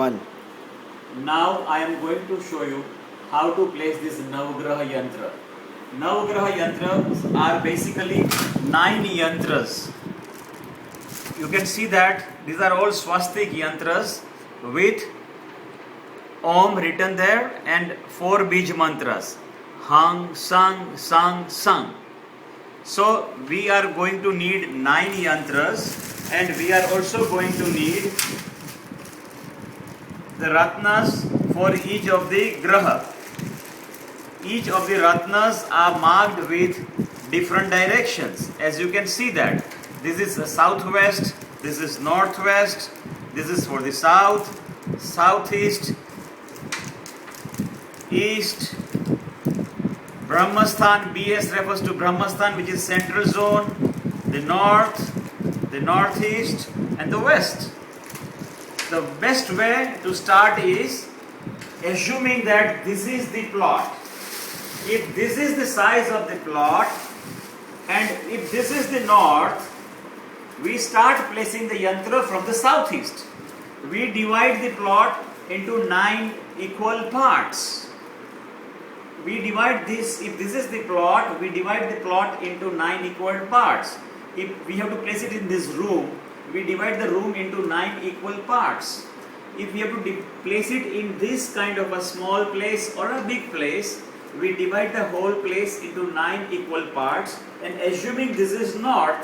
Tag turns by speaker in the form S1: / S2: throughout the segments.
S1: 1.
S2: Now I am going to show you how to place this Navagraha Yantra. Navagraha Yantras are basically 9 yantras. You can see that these are all swastik yantras with Om written there and 4 bij mantras. Hang, sang, sang, sang. So we are going to need 9 yantras, and we are also going to need the ratnas for each of the graha. Each of the ratnas are marked with different directions. As you can see that this is southwest, this is northwest, this is for the south, southeast, east. Brahmastan, BS refers to Brahmastan, which is central zone, the north, the northeast, and the west. The best way to start is assuming that this is the plot. If this is the size of the plot and if this is the north, we start placing the yantra from the southeast. We divide the plot into 9 equal parts. We divide this, if this is the plot, we divide the plot into 9 equal parts. If we have to place it in this room, we divide the room into 9 equal parts. If we have to place it in this kind of a small place or a big place, we divide the whole place into 9 equal parts, and assuming this is north,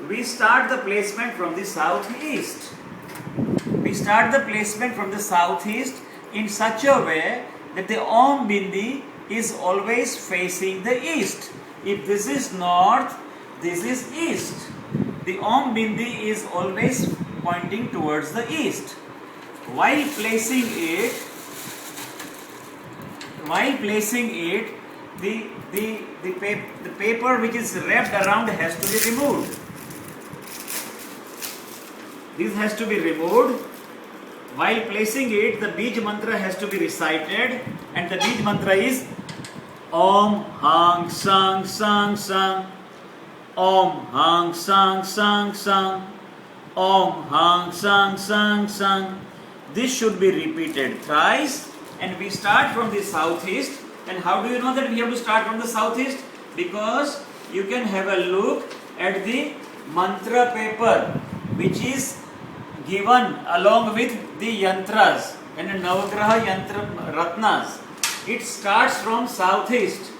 S2: we start the placement from the southeast. We start the placement from the southeast in such a way that the Om Bindi is always facing the east. If this is north, this is east. The Om Bindi is always pointing towards the east. While placing it, the paper which is wrapped around has to be removed. This has to be removed. While placing it, the Bij mantra has to be recited, and the Bij mantra is Om Hang Sang Sang Sang, Om Hang Sang Sang Sang, Om Hang Sang Sang Sang. This should be repeated thrice, and we start from the southeast. And how do you know that we have to start from the southeast? Because you can have a look at the mantra paper which is given along with the yantras and the Navagraha yantra ratnas. It starts from southeast.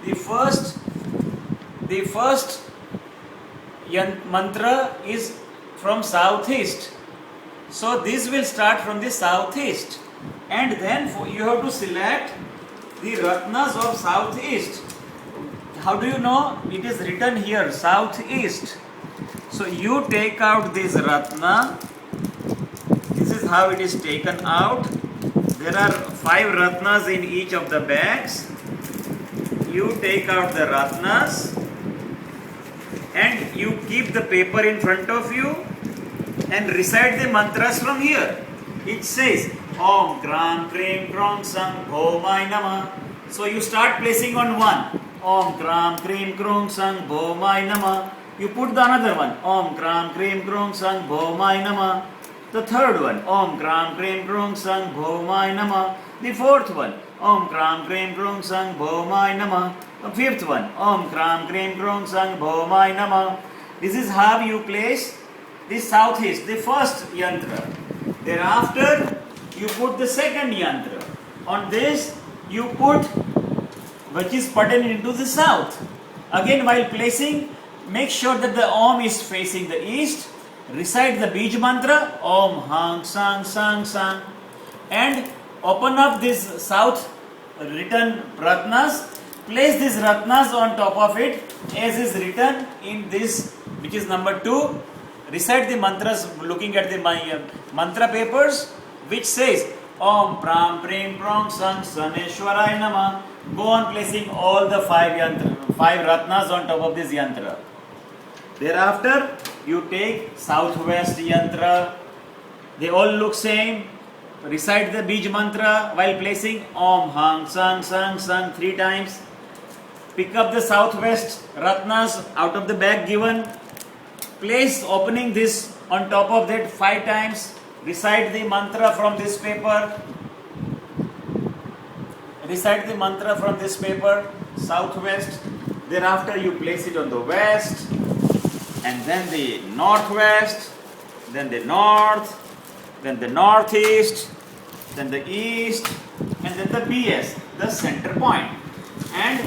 S2: The first mantra is from southeast. So this will start from the southeast, and then you have to select the ratnas of southeast. How do you know? It is written here southeast. So you take out this ratna. This is how it is taken out. There are 5 ratnas in each of the bags. You take out the ratnas and you keep the paper in front of you and recite the mantras from here. It says Om Gram Krim Krong Sang Bhomai Namah. So you start placing on one. Om Gram Krim Krong Sang Bhomai Namah. You put the another one. Om Gram Krim Krong Sang Bhomai Namah. The third one, Om Gram Krim Krong Sang Bhomai Namah. The fourth one, Om Gram Krim Krong Sang Bhomai Namah. The fifth one, Om Gram Krim Krong Sang Bhomai Namah. This is how you place the southeast, the first yantra. Thereafter, you put the second yantra. On this, you put which is pertaining into the south. Again, while placing, make sure that the Om is facing the east. Recite the Bij mantra, Om Hang Sang Sang Sang, and open up this south written ratnas. Place these ratnas on top of it as is written in this, which is number 2. Recite the mantras looking at the mantra papers, which says Om Pram Prem Prong Sang Saneshwarai Nama. Go on placing all the 5 ratnas on top of this yantra. Thereafter, you take southwest yantra. They all look same. Recite the Bij mantra while placing Om Hang Sang Sang Sang 3 times. Pick up the southwest ratnas out of the bag given. Place opening this on top of that 5 times. Recite the mantra from this paper. Recite the mantra from this paper, southwest. Thereafter you place it on the west, and then the northwest, then the north, then the northeast, then the east, and then the BS, the center point. And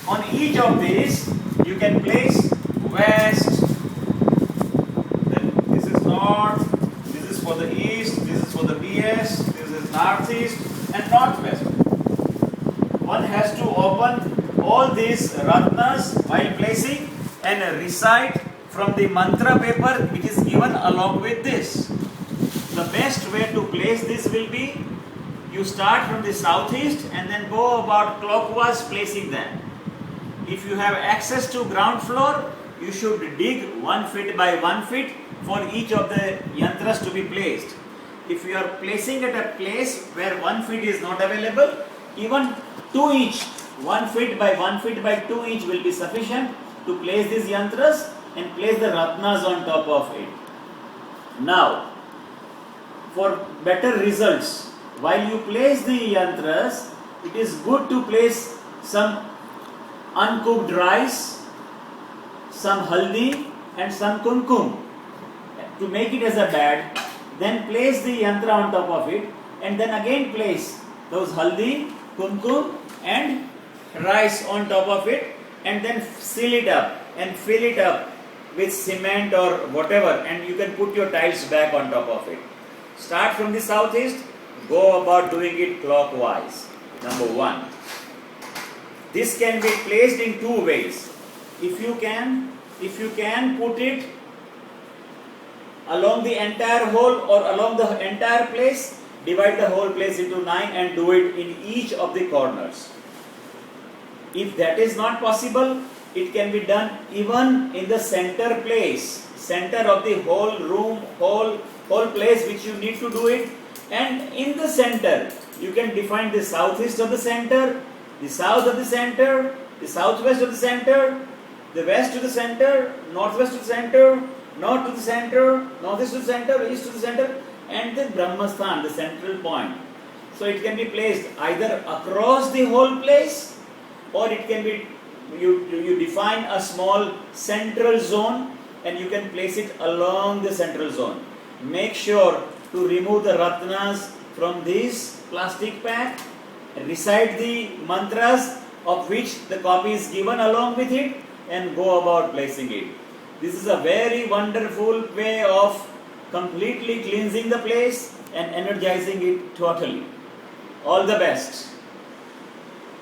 S2: on each of these you can place west, then this is north, this is for the east, this is for the BS, this is northeast and northwest. One has to open all these ratnas while placing and recite from the mantra paper which is given along with this. The best way to place this will be you start from the southeast and then go about clockwise placing them. If you have access to ground floor, you should dig 1 foot by 1 foot for each of the yantras to be placed. If you are placing at a place where 1 foot is not available, even 2 inch, 1 foot by 1 foot by 2 inch will be sufficient to place these yantras and place the ratnas on top of it. Now, for better results, while you place the yantras, it is good to place some uncooked rice, some haldi and some kumkum to make it as a bed. Then place the yantra on top of it and then again place those haldi, kumkum and rice on top of it, and then seal it up and fill it up with cement or whatever, and you can put your tiles back on top of it. Start from the southeast, go about doing it clockwise. Number 1. This can be placed in 2 ways. If you can put it along the entire hole or along the entire place, divide the whole place into 9 and do it in each of the corners. If that is not possible, it can be done even in the center place, center of the whole room, whole place which you need to do it. And in the center, you can define the southeast of the center, the south of the center, the southwest of the center, the west to the center, northwest to the center, north to the center, northeast to the center, east to the center, and the Brahmasthan, the central point. So it can be placed either across the whole place, or it can be, you define a small central zone and you can place it along the central zone. Make sure to remove the ratnas from this plastic pack, recite the mantras of which the copy is given along with it, and go about placing it. This is a very wonderful way of completely cleansing the place and energizing it totally. All the best.